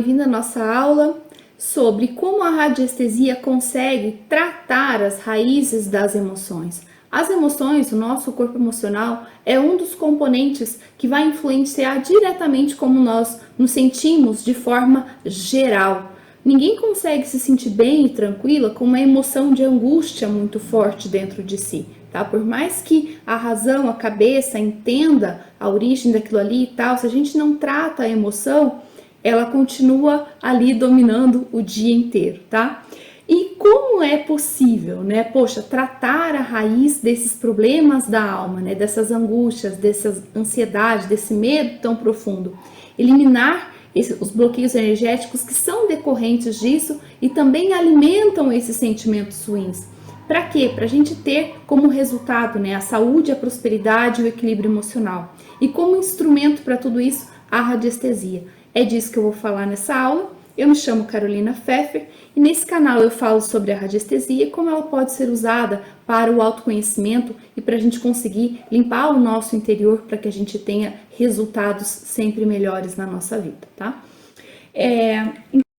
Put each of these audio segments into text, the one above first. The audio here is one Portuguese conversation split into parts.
Bem-vindo à nossa aula sobre como a radiestesia consegue tratar as raízes das emoções. As emoções, o nosso corpo emocional, é um dos componentes que vai influenciar diretamente como nós nos sentimos de forma geral. Ninguém consegue se sentir bem e tranquila com uma emoção de angústia muito forte dentro de si, tá? Por mais que a razão, a cabeça entenda a origem daquilo ali e tal, se a gente não trata a emoção, ela continua ali dominando o dia inteiro, tá? E como é possível, né? Poxa, tratar a raiz desses problemas da alma, né? Dessas angústias, dessas ansiedades, desse medo tão profundo. Eliminar os bloqueios energéticos que são decorrentes disso e também alimentam esses sentimentos ruins. Para quê? Para a gente ter como resultado, né, a saúde, a prosperidade e o equilíbrio emocional. E como instrumento para tudo isso, a radiestesia. É disso que eu vou falar nessa aula. Eu me chamo Carolina Pfeffer e nesse canal eu falo sobre a radiestesia e como ela pode ser usada para o autoconhecimento e para a gente conseguir limpar o nosso interior para que a gente tenha resultados sempre melhores na nossa vida, tá?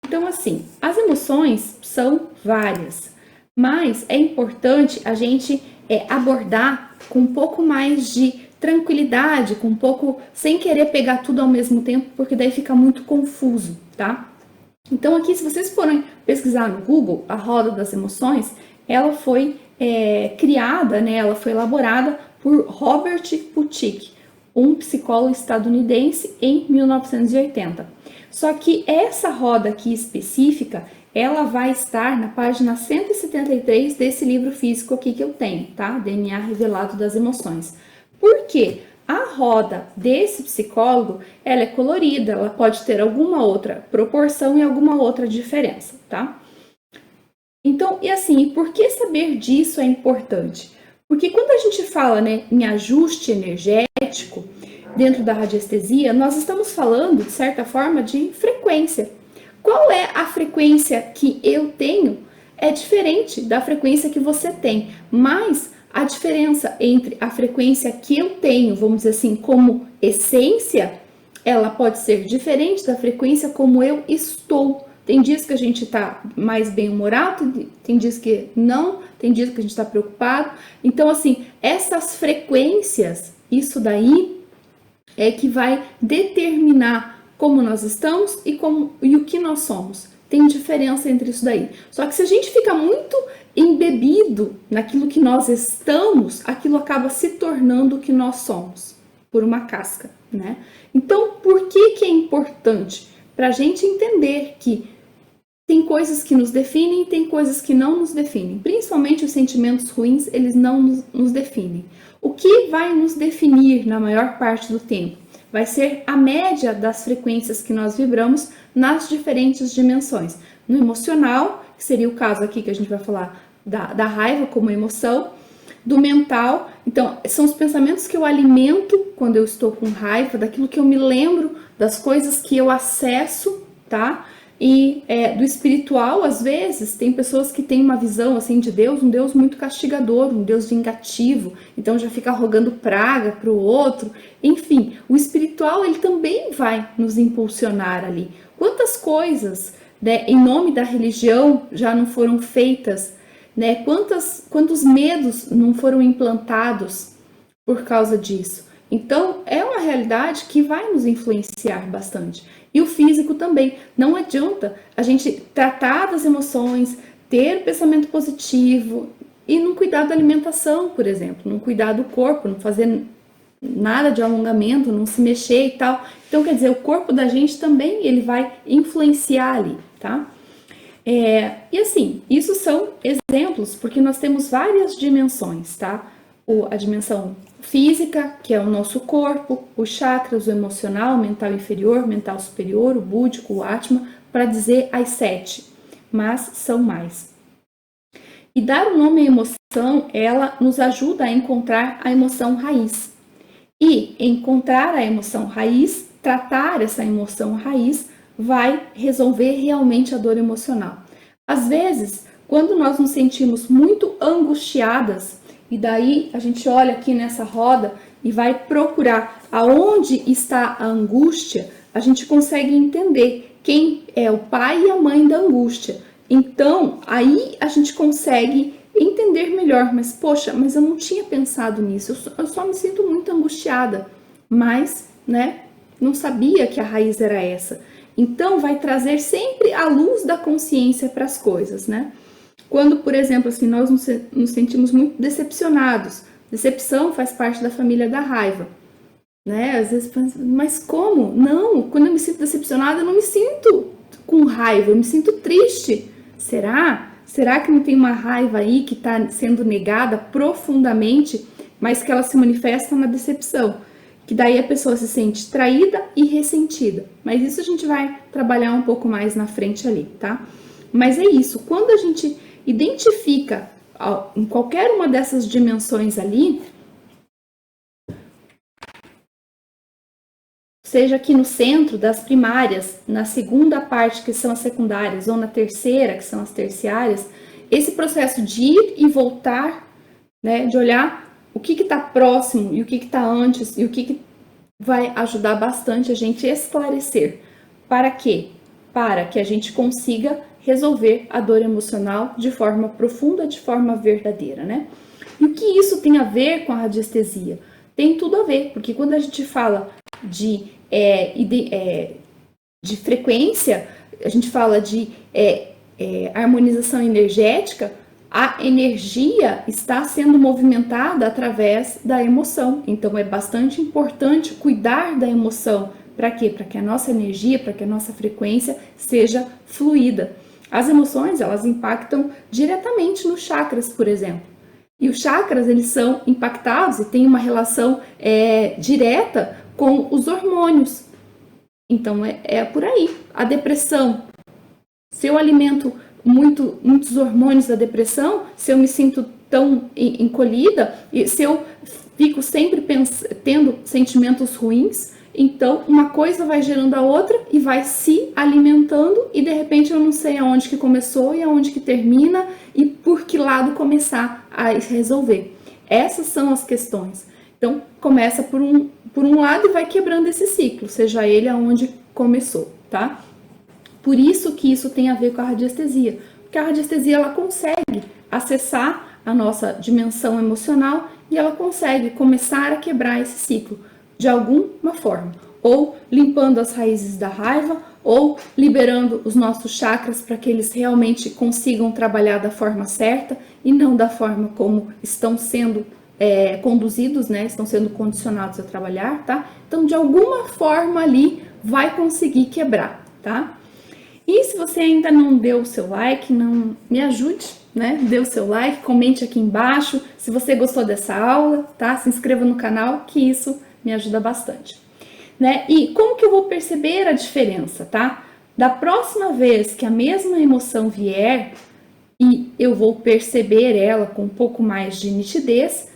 Então, assim, as emoções são várias, mas é importante a gente abordar com um pouco mais de tranquilidade, com um pouco, sem querer pegar tudo ao mesmo tempo, porque daí fica muito confuso, tá? Então aqui, se vocês forem pesquisar no Google, a roda das emoções, ela foi criada, né, ela foi elaborada por Robert Plutchik, um psicólogo estadunidense, em 1980. Só que essa roda aqui específica, ela vai estar na página 173 desse livro físico aqui que eu tenho, tá? DNA Revelado das Emoções. Por quê? A roda desse psicólogo, ela é colorida, ela pode ter alguma outra proporção e alguma outra diferença, tá? Então, e assim, por que saber disso é importante? Porque quando a gente fala, né, em ajuste energético dentro da radiestesia, nós estamos falando, de certa forma, de frequência. Qual é a frequência que eu tenho? É diferente da frequência que você tem, mas a diferença entre a frequência que eu tenho, vamos dizer assim, como essência, ela pode ser diferente da frequência como eu estou. Tem dias que a gente tá mais bem-humorado, tem dias que não, tem dias que a gente tá preocupado. Então, assim, essas frequências, isso daí é que vai determinar como nós estamos e o que nós somos. Tem diferença entre isso daí. Só que se a gente fica muito embebido naquilo que nós estamos, aquilo acaba se tornando o que nós somos, por uma casca, né? Então, por que é importante? Para a gente entender que tem coisas que nos definem e tem coisas que não nos definem. Principalmente os sentimentos ruins, eles não nos definem. O que vai nos definir na maior parte do tempo? Vai ser a média das frequências que nós vibramos nas diferentes dimensões. No emocional, que seria o caso aqui que a gente vai falar da raiva como emoção, do mental, então são os pensamentos que eu alimento quando eu estou com raiva, daquilo que eu me lembro, das coisas que eu acesso, tá? E do espiritual, às vezes, tem pessoas que têm uma visão assim de Deus, um Deus muito castigador, um Deus vingativo, então já fica rogando praga para o outro. Enfim, o espiritual ele também vai nos impulsionar ali. Quantas coisas, né, em nome da religião já não foram feitas, né? Quantos medos não foram implantados por causa disso? Então, é uma realidade que vai nos influenciar bastante. E o físico também. Não adianta a gente tratar das emoções, ter pensamento positivo e não cuidar da alimentação, por exemplo, não cuidar do corpo, não fazer nada de alongamento, não se mexer e tal. Então, quer dizer, o corpo da gente também ele vai influenciar ali, tá? E assim, isso são exemplos, porque nós temos várias dimensões, tá? A dimensão física, que é o nosso corpo, os chakras, o emocional, o mental inferior, mental superior, o búdico, o atma, para dizer as 7, mas são mais. E dar o nome à emoção, ela nos ajuda a encontrar a emoção raiz. E encontrar a emoção raiz, tratar essa emoção raiz, vai resolver realmente a dor emocional. Às vezes, quando nós nos sentimos muito angustiadas, e daí a gente olha aqui nessa roda e vai procurar aonde está a angústia, a gente consegue entender quem é o pai e a mãe da angústia. Então, aí a gente consegue entender melhor, mas poxa, mas eu não tinha pensado nisso, eu só me sinto muito angustiada, mas, né, não sabia que a raiz era essa. Então, vai trazer sempre a luz da consciência para as coisas, né? Quando, por exemplo, assim, nós nos sentimos muito decepcionados, decepção faz parte da família da raiva, né? Às vezes, mas como? Não, quando eu me sinto decepcionada, eu não me sinto com raiva, eu me sinto triste. Será? Será que não tem uma raiva aí que está sendo negada profundamente, mas que ela se manifesta na decepção? Que daí a pessoa se sente traída e ressentida. Mas isso a gente vai trabalhar um pouco mais na frente ali, tá? Mas é isso, quando a gente identifica em qualquer uma dessas dimensões ali, seja aqui no centro das primárias, na segunda parte, que são as secundárias, ou na terceira, que são as terciárias, esse processo de ir e voltar, né, de olhar o que está próximo e o que está antes, e o que vai ajudar bastante a gente esclarecer. Para quê? Para que a gente consiga resolver a dor emocional de forma profunda, de forma verdadeira, né? E o que isso tem a ver com a radiestesia? Tem tudo a ver, porque quando a gente fala de frequência, a gente fala de harmonização energética, a energia está sendo movimentada através da emoção. Então é bastante importante cuidar da emoção. Para quê? Para que a nossa energia, para que a nossa frequência seja fluida. As emoções, elas impactam diretamente nos chakras, por exemplo. E os chakras, eles são impactados e têm uma relação direta com os hormônios. Então, é por aí. A depressão, se eu alimento muitos hormônios da depressão, se eu me sinto tão encolhida, e se eu fico sempre tendo sentimentos ruins, então uma coisa vai gerando a outra e vai se alimentando e de repente eu não sei aonde que começou e aonde que termina e por que lado começar a resolver. Essas são as questões. Então começa por um lado e vai quebrando esse ciclo, seja ele aonde começou, tá? Por isso que isso tem a ver com a radiestesia, porque a radiestesia ela consegue acessar a nossa dimensão emocional e ela consegue começar a quebrar esse ciclo de alguma forma, ou limpando as raízes da raiva, ou liberando os nossos chakras para que eles realmente consigam trabalhar da forma certa e não da forma como estão sendo conduzidos, né? Estão sendo condicionados a trabalhar, tá? Então, de alguma forma ali vai conseguir quebrar, tá? E se você ainda não deu o seu like, não me ajude, né? Dê o seu like, comente aqui embaixo se você gostou dessa aula, tá? Se inscreva no canal, que isso me ajuda bastante, né? E como que eu vou perceber a diferença, tá? Da próxima vez que a mesma emoção vier e eu vou perceber ela com um pouco mais de nitidez,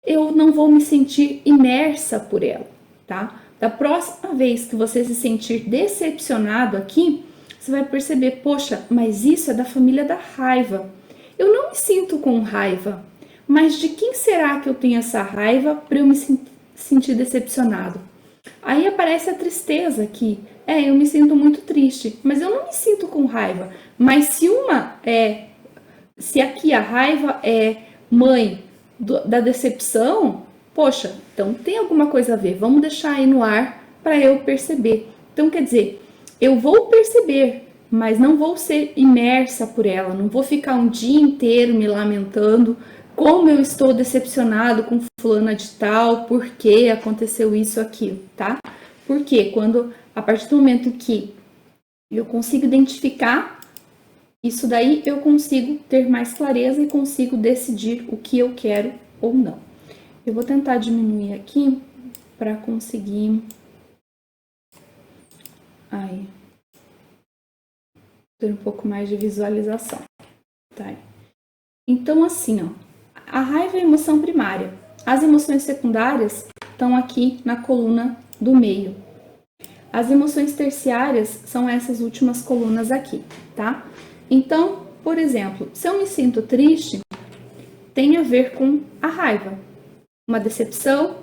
eu não vou me sentir imersa por ela, tá? Da próxima vez que você se sentir decepcionado aqui, você vai perceber, poxa, mas isso é da família da raiva. Eu não me sinto com raiva, mas de quem será que eu tenho essa raiva para eu me sentir decepcionado? Aí aparece a tristeza aqui. Eu me sinto muito triste, mas eu não me sinto com raiva. Mas se aqui a raiva é mãe da decepção, poxa, então tem alguma coisa a ver. Vamos deixar aí no ar para eu perceber. Então, quer dizer, eu vou perceber, mas não vou ser imersa por ela, não vou ficar um dia inteiro me lamentando como eu estou decepcionado com fulana de tal, por que aconteceu isso, aquilo, tá? Porque a partir do momento que eu consigo identificar isso daí, eu consigo ter mais clareza e consigo decidir o que eu quero ou não. Eu vou tentar diminuir aqui para conseguir ter um pouco mais de visualização, tá? Então, assim, ó, a raiva é a emoção primária. As emoções secundárias estão aqui na coluna do meio. As emoções terciárias são essas últimas colunas aqui, tá? Então, por exemplo, se eu me sinto triste, tem a ver com a raiva. Uma decepção,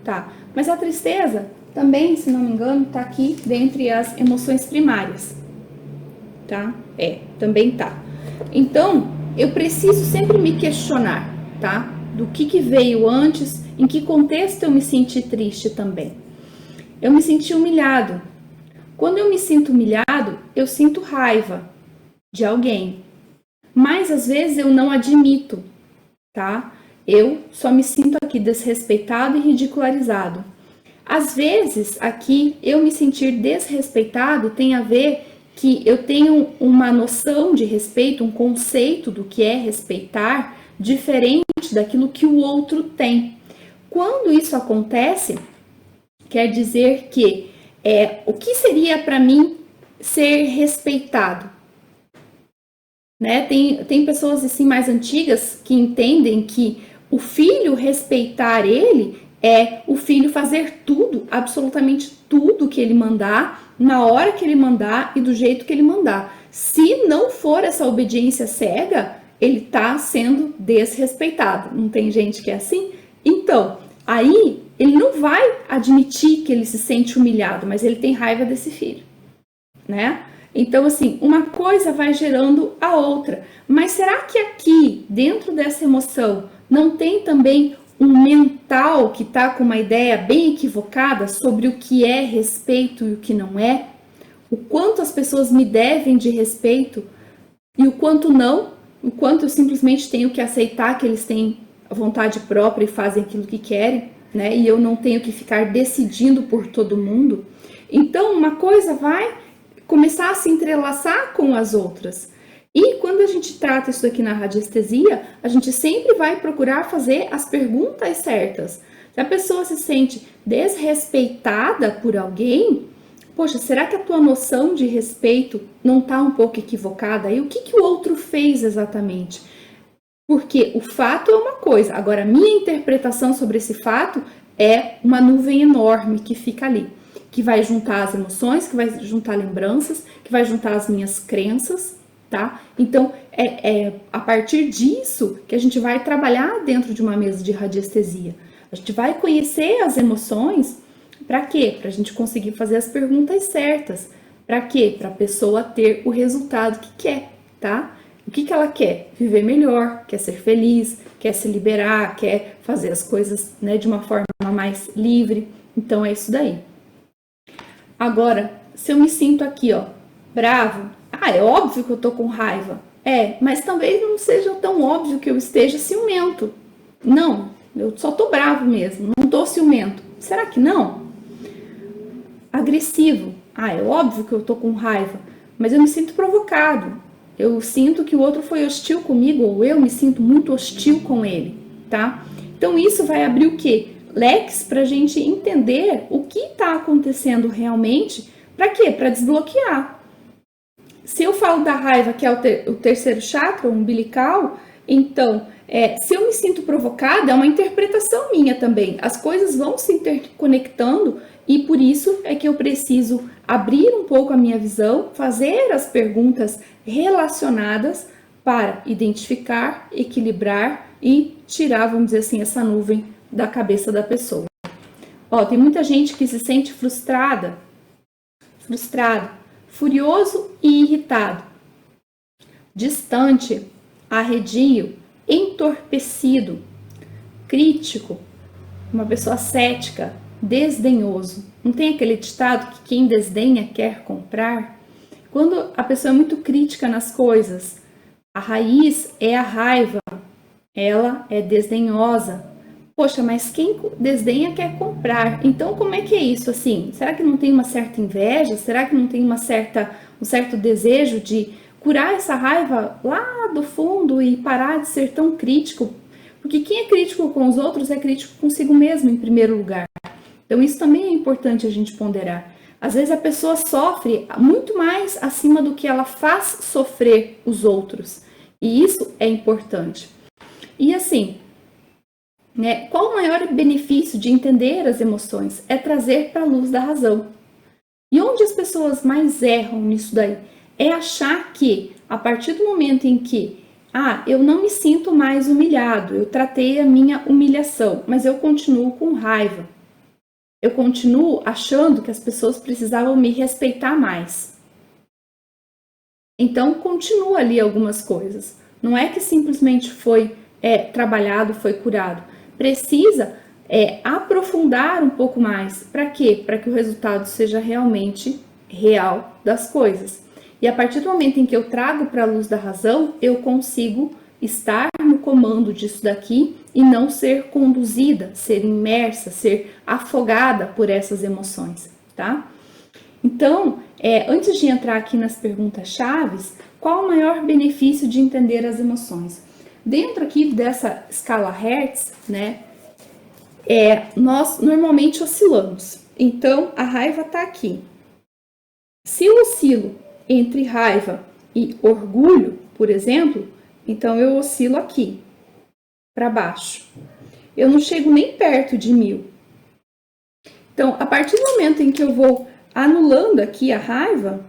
tá? Mas a tristeza também, se não me engano, tá aqui dentre as emoções primárias. tá? Também tá. Então, eu preciso sempre me questionar, tá? Do que veio antes, em que contexto eu me senti triste também. Eu me senti humilhado. Quando eu me sinto humilhado, eu sinto raiva de alguém. Mas às vezes eu não admito, tá? Eu só me sinto aqui desrespeitado e ridicularizado. Às vezes, aqui, eu me sentir desrespeitado tem a ver que eu tenho uma noção de respeito, um conceito do que é respeitar, diferente daquilo que o outro tem. Quando isso acontece, quer dizer que o que seria para mim ser respeitado? Né? Tem pessoas assim mais antigas que entendem que o filho respeitar ele é o filho fazer tudo, absolutamente tudo que ele mandar, na hora que ele mandar e do jeito que ele mandar. Se não for essa obediência cega, ele está sendo desrespeitado. Não tem gente que é assim? Então, aí ele não vai admitir que ele se sente humilhado, mas ele tem raiva desse filho, né? Então, assim, uma coisa vai gerando a outra. Mas será que aqui, dentro dessa emoção, não tem também um mental que está com uma ideia bem equivocada sobre o que é respeito e o que não é? O quanto as pessoas me devem de respeito e o quanto não? O quanto eu simplesmente tenho que aceitar que eles têm a vontade própria e fazem aquilo que querem, né? E eu não tenho que ficar decidindo por todo mundo. Então, uma coisa vai começar a se entrelaçar com as outras. E quando a gente trata isso aqui na radiestesia, a gente sempre vai procurar fazer as perguntas certas. Se a pessoa se sente desrespeitada por alguém, poxa, será que a tua noção de respeito não está um pouco equivocada? E o que o outro fez exatamente? Porque o fato é uma coisa, agora a minha interpretação sobre esse fato é uma nuvem enorme que fica ali, que vai juntar as emoções, que vai juntar lembranças, que vai juntar as minhas crenças, tá? Então, é a partir disso que a gente vai trabalhar dentro de uma mesa de radiestesia. A gente vai conhecer as emoções, para quê? Para a gente conseguir fazer as perguntas certas. Para quê? Para a pessoa ter o resultado que quer, tá? O que ela quer? Viver melhor, quer ser feliz, quer se liberar, quer fazer as coisas, né, de uma forma mais livre. Então, é isso daí. Agora, se eu me sinto aqui, ó, bravo, é óbvio que eu tô com raiva. Mas talvez não seja tão óbvio que eu esteja ciumento. Não, eu só tô bravo mesmo, não tô ciumento. Será que não? Agressivo. É óbvio que eu tô com raiva, mas eu me sinto provocado. Eu sinto que o outro foi hostil comigo, ou eu me sinto muito hostil com ele, tá? Então isso vai abrir o quê? Leques para a gente entender o que está acontecendo realmente. Para quê? Para desbloquear. Se eu falo da raiva, que é o terceiro chakra, o umbilical, então, se eu me sinto provocada, é uma interpretação minha também. As coisas vão se interconectando e por isso é que eu preciso abrir um pouco a minha visão, fazer as perguntas relacionadas para identificar, equilibrar e tirar, vamos dizer assim, essa nuvem da cabeça da pessoa. Tem muita gente que se sente frustrado, furioso e irritado, distante, arredio, entorpecido, crítico, uma pessoa cética, desdenhoso. Não tem aquele ditado que quem desdenha quer comprar? Quando a pessoa é muito crítica nas coisas, a raiz é a raiva, ela é desdenhosa. Poxa, mas quem desdenha quer comprar. Então, como é que é isso assim? Será que não tem uma certa inveja? Será que não tem um certo desejo de curar essa raiva lá do fundo e parar de ser tão crítico? Porque quem é crítico com os outros é crítico consigo mesmo, em primeiro lugar. Então, isso também é importante a gente ponderar. Às vezes a pessoa sofre muito mais acima do que ela faz sofrer os outros. E isso é importante. E assim, né, qual o maior benefício de entender as emoções? É trazer para a luz da razão. E onde as pessoas mais erram nisso daí? É achar que, a partir do momento em que eu não me sinto mais humilhado, eu tratei a minha humilhação, mas eu continuo com raiva. Eu continuo achando que as pessoas precisavam me respeitar mais. Então, continua ali algumas coisas. Não é que simplesmente foi trabalhado, foi curado. Precisa aprofundar um pouco mais. Para quê? Para que o resultado seja realmente real das coisas. E a partir do momento em que eu trago para a luz da razão, eu consigo estar no comando disso daqui e não ser conduzida, ser imersa, ser afogada por essas emoções, tá? Então, antes de entrar aqui nas perguntas chaves, qual o maior benefício de entender as emoções? Dentro aqui dessa escala Hertz, né, nós normalmente oscilamos. Então, a raiva está aqui. Se eu oscilo entre raiva e orgulho, por exemplo, então eu oscilo aqui, para baixo. Eu não chego nem perto de 1000. Então, a partir do momento em que eu vou anulando aqui a raiva,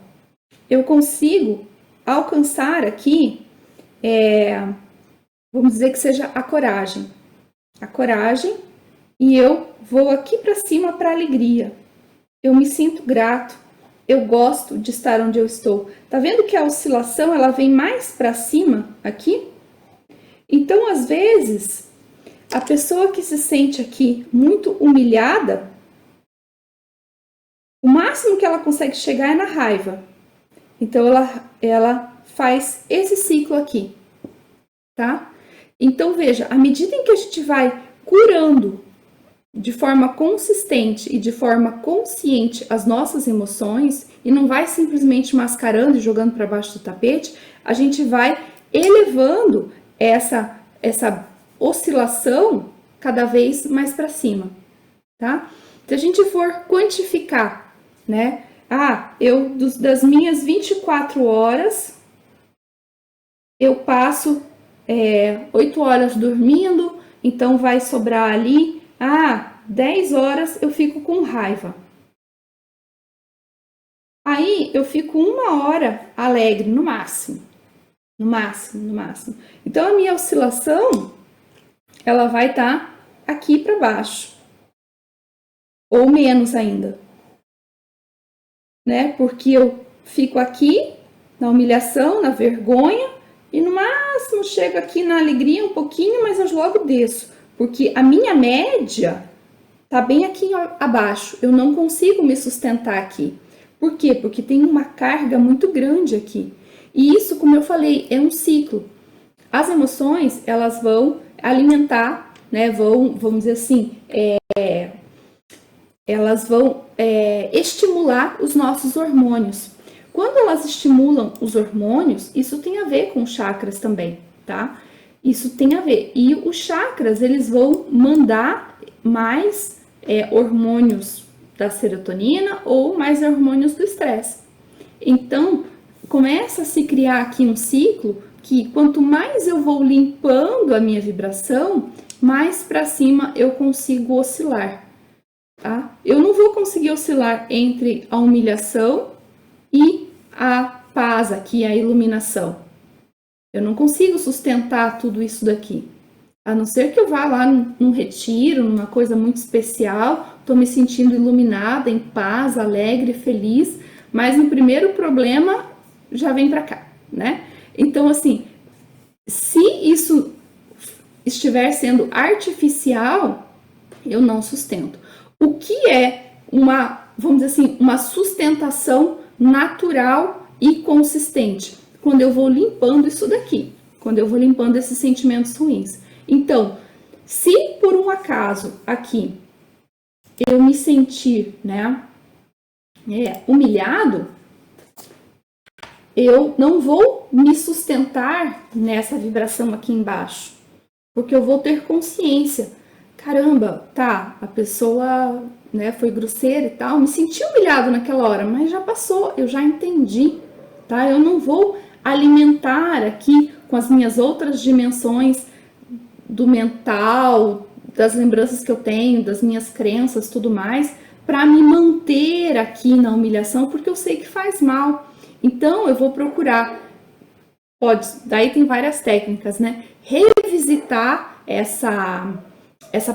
eu consigo alcançar aqui, vamos dizer que seja a coragem. A coragem, e eu vou aqui para cima para a alegria. Eu me sinto grato, eu gosto de estar onde eu estou. Tá vendo que a oscilação ela vem mais para cima aqui? Então, às vezes, a pessoa que se sente aqui muito humilhada, o máximo que ela consegue chegar é na raiva. Então, ela faz esse ciclo aqui, tá? Então, veja, à medida em que a gente vai curando de forma consistente e de forma consciente as nossas emoções, e não vai simplesmente mascarando e jogando para baixo do tapete, a gente vai elevando essa oscilação cada vez mais para cima, tá? Se a gente for quantificar, né? Das minhas 24 horas, eu passo 8 horas dormindo, então vai sobrar ali, 10 horas eu fico com raiva. Aí eu fico 1 hora alegre, no máximo. No máximo. Então a minha oscilação, ela vai estar aqui para baixo. Ou menos ainda. Né? Porque eu fico aqui na humilhação, na vergonha, e no máximo chego aqui na alegria um pouquinho, mas eu logo desço. Porque a minha média tá bem aqui abaixo. Eu não consigo me sustentar aqui. Por quê? Porque tem uma carga muito grande aqui. E isso, como eu falei, é um ciclo. As emoções, elas vão alimentar, né? Vamos dizer assim, elas vão estimular os nossos hormônios. Quando elas estimulam os hormônios, isso tem a ver com chakras também, tá? Isso tem a ver. E os chakras, eles vão mandar mais hormônios da serotonina ou mais hormônios do estresse. Então, começa a se criar aqui um ciclo que quanto mais eu vou limpando a minha vibração, mais para cima eu consigo oscilar. Tá? Eu não vou conseguir oscilar entre a humilhação e a paz aqui, a iluminação. Eu não consigo sustentar tudo isso daqui. A não ser que eu vá lá num retiro, numa coisa muito especial, estou me sentindo iluminada, em paz, alegre, feliz, mas no primeiro problema já vem para cá, né? Então, assim, se isso estiver sendo artificial, eu não sustento. O que é vamos dizer assim, uma sustentação natural e consistente? Quando eu vou limpando isso daqui, quando eu vou limpando esses sentimentos ruins. Então, se por um acaso aqui eu me sentir, né, humilhado, eu não vou me sustentar nessa vibração aqui embaixo, porque eu vou ter consciência. Caramba, tá, a pessoa, né, foi grosseira e tal, me senti humilhado naquela hora, mas já passou, eu já entendi, tá? Eu não vou alimentar aqui com as minhas outras dimensões do mental, das lembranças que eu tenho, das minhas crenças, tudo mais, para me manter aqui na humilhação, porque eu sei que faz mal. Então, eu vou procurar, daí tem várias técnicas, né? Revisitar essa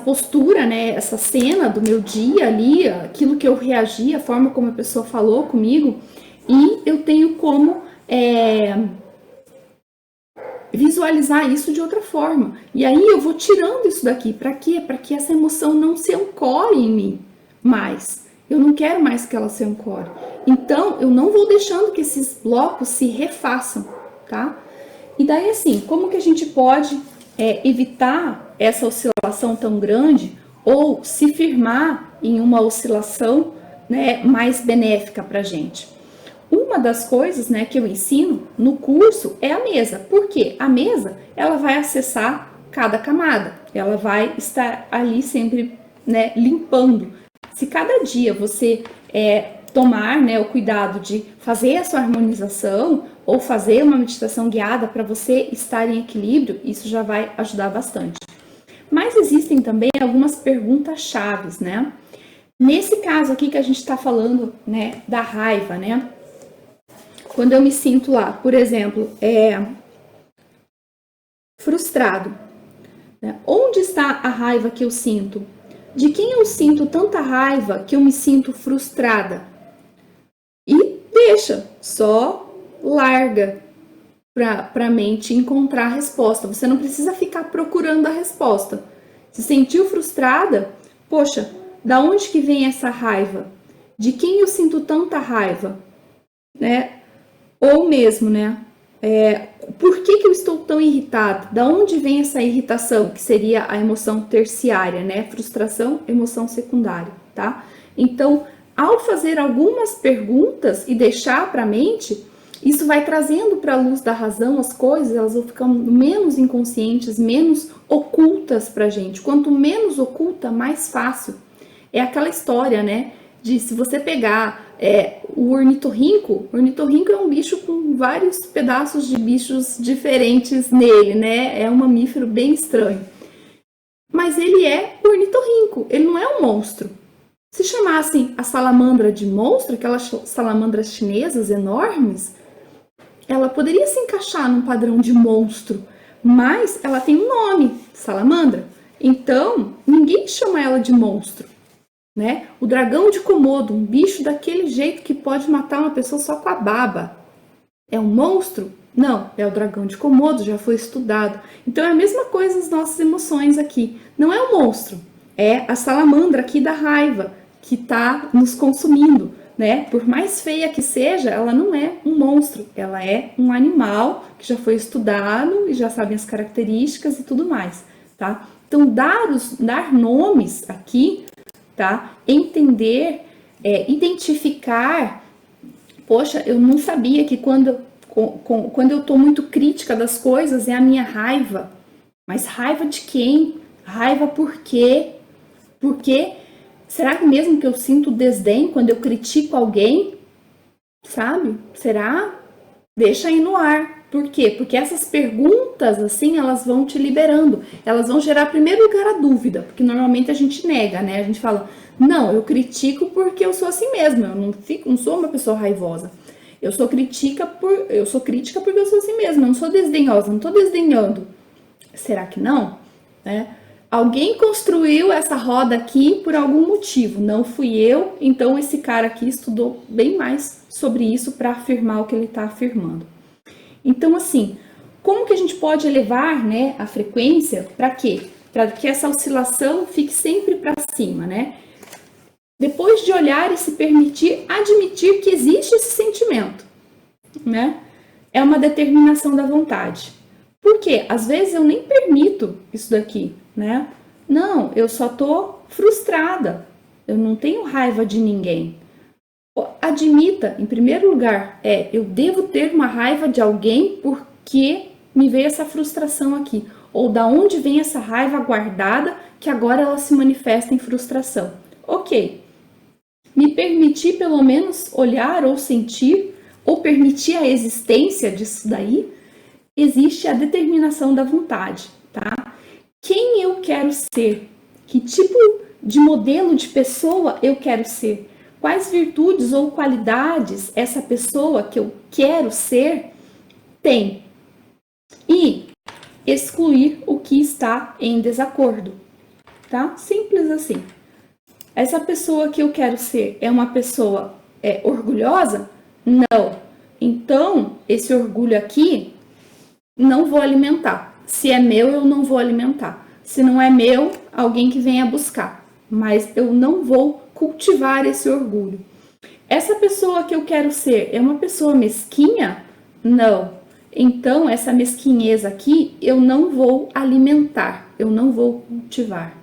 postura, né? Essa cena do meu dia ali, aquilo que eu reagi, a forma como a pessoa falou comigo, e eu tenho como visualizar isso de outra forma. E aí eu vou tirando isso daqui. Para quê? Para que essa emoção não se ancore em mim mais. Eu não quero mais que ela se ancore. Então, eu não vou deixando que esses blocos se refaçam, tá? E daí, assim, como que a gente pode evitar essa oscilação tão grande ou se firmar em uma oscilação, né, mais benéfica para a gente? Uma das coisas, né, que eu ensino no curso é a mesa. Por quê? A mesa, ela vai acessar cada camada. Ela vai estar ali sempre, né, limpando. Se cada dia você tomar, né, o cuidado de fazer a sua harmonização ou fazer uma meditação guiada para você estar em equilíbrio, isso já vai ajudar bastante. Mas existem também algumas perguntas chaves, né? Nesse caso aqui que a gente está falando, né, da raiva, né? Quando eu me sinto lá, por exemplo, frustrado, né? Onde está a raiva que eu sinto? De quem eu sinto tanta raiva que eu me sinto frustrada? E deixa, só larga para a mente encontrar a resposta. Você não precisa ficar procurando a resposta. Se sentiu frustrada? Poxa, da onde que vem essa raiva? De quem eu sinto tanta raiva? Né? Ou mesmo, né? Por que eu estou tão irritada? Da onde vem essa irritação? Que seria a emoção terciária, né? Frustração, emoção secundária, tá? Então, ao fazer algumas perguntas e deixar para a mente, isso vai trazendo para a luz da razão as coisas, elas vão ficando menos inconscientes, menos ocultas para a gente. Quanto menos oculta, mais fácil. É aquela história, né? De se você pegar o ornitorrinco é um bicho com vários pedaços de bichos diferentes nele, né? É um mamífero bem estranho. Mas ele é ornitorrinco, ele não é um monstro. Se chamassem a salamandra de monstro, aquelas salamandras chinesas enormes, ela poderia se encaixar num padrão de monstro, mas ela tem um nome, salamandra. Então, ninguém chama ela de monstro. Né? O dragão de Komodo, um bicho daquele jeito que pode matar uma pessoa só com a baba. É um monstro? Não, é o dragão de Komodo, já foi estudado. Então é a mesma coisa as nossas emoções aqui. Não é um monstro, é a salamandra aqui da raiva que está nos consumindo. Né? Por mais feia que seja, ela não é um monstro, ela é um animal que já foi estudado e já sabem as características e tudo mais. Tá? Então dar nomes aqui, tá? Entender, identificar. Poxa, eu não sabia que quando eu tô muito crítica das coisas é a minha raiva. Mas raiva de quem? Raiva por quê? Porque será que mesmo que eu sinto desdém quando eu critico alguém? Sabe? Será? Deixa aí no ar. Por quê? Porque essas perguntas, assim, elas vão te liberando. Elas vão gerar, em primeiro lugar, a dúvida. Porque normalmente a gente nega, né? A gente fala, não, eu critico porque eu sou assim mesmo. Eu não sou uma pessoa raivosa. Eu sou crítica porque eu sou assim mesmo. Eu não sou desdenhosa, não estou desdenhando. Será que não? Alguém construiu essa roda aqui por algum motivo. Não fui eu. Então, esse cara aqui estudou bem mais sobre isso para afirmar o que ele está afirmando. Então, assim, como que a gente pode elevar, né, a frequência? Para quê? Para que essa oscilação fique sempre para cima, né? Depois de olhar e se permitir admitir que existe esse sentimento, né? É uma determinação da vontade. Por quê? Às vezes eu nem permito isso daqui, né? Não, eu só tô frustrada. Eu não tenho raiva de ninguém. Admita, em primeiro lugar, eu devo ter uma raiva de alguém porque me veio essa frustração aqui. Ou da onde vem essa raiva guardada que agora ela se manifesta em frustração. Ok, me permitir pelo menos olhar ou sentir, ou permitir a existência disso daí, existe a determinação da vontade, tá? Quem eu quero ser? Que tipo de modelo de pessoa eu quero ser? Quais virtudes ou qualidades essa pessoa que eu quero ser tem? E excluir o que está em desacordo, tá? Simples assim. Essa pessoa que eu quero ser é uma pessoa orgulhosa? Não. Então, esse orgulho aqui, não vou alimentar. Se é meu, eu não vou alimentar. Se não é meu, alguém que venha buscar. Mas eu não vou cultivar esse orgulho. Essa pessoa que eu quero ser é uma pessoa mesquinha? Não. Então, essa mesquinhez aqui, eu não vou alimentar, eu não vou cultivar,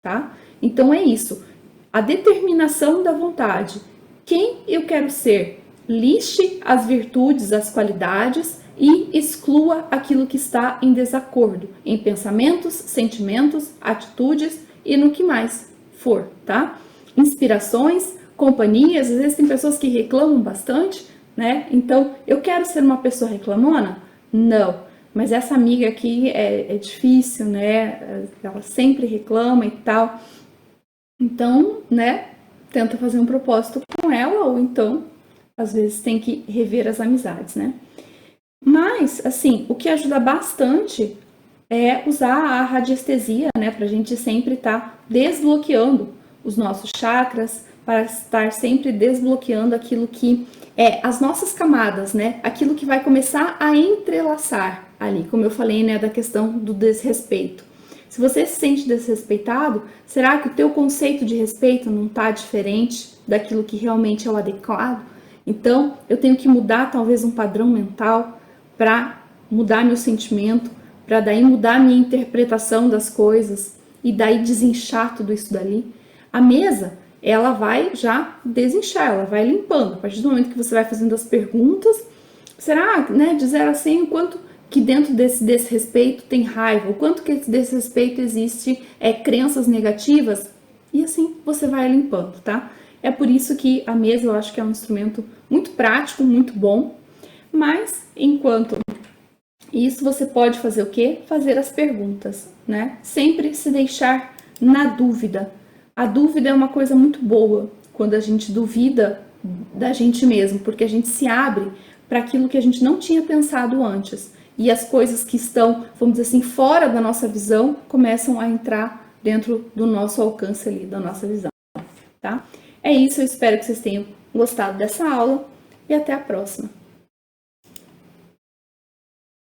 tá? Então, é isso. A determinação da vontade. Quem eu quero ser? Liste as virtudes, as qualidades e exclua aquilo que está em desacordo, em pensamentos, sentimentos, atitudes e no que mais for, tá? Inspirações, companhias, às vezes tem pessoas que reclamam bastante, né? Então, eu quero ser uma pessoa reclamona? Não. Mas essa amiga aqui é difícil, né? Ela sempre reclama e tal. Então, né? Tenta fazer um propósito com ela, ou então, às vezes, tem que rever as amizades, né? Mas, assim, o que ajuda bastante é usar a radiestesia, né? Pra gente sempre estar desbloqueando os nossos chakras, para estar sempre desbloqueando aquilo que é as nossas camadas, né? Aquilo que vai começar a entrelaçar ali, como eu falei, né? Da questão do desrespeito. Se você se sente desrespeitado, será que o teu conceito de respeito não está diferente daquilo que realmente é o adequado? Então, eu tenho que mudar talvez um padrão mental para mudar meu sentimento, para daí mudar minha interpretação das coisas e daí desinchar tudo isso dali. A mesa, ela vai já desinchar, ela vai limpando. A partir do momento que você vai fazendo as perguntas, será, né, de 0 a 100, o quanto que dentro desse desrespeito tem raiva, o quanto que esse desrespeito existe crenças negativas, e assim você vai limpando, tá? É por isso que a mesa eu acho que é um instrumento muito prático, muito bom, mas enquanto isso você pode fazer o quê? Fazer as perguntas, né? Sempre se deixar na dúvida. A dúvida é uma coisa muito boa quando a gente duvida da gente mesmo, porque a gente se abre para aquilo que a gente não tinha pensado antes. E as coisas que estão, vamos dizer assim, fora da nossa visão, começam a entrar dentro do nosso alcance ali, da nossa visão, tá? É isso, eu espero que vocês tenham gostado dessa aula e até a próxima.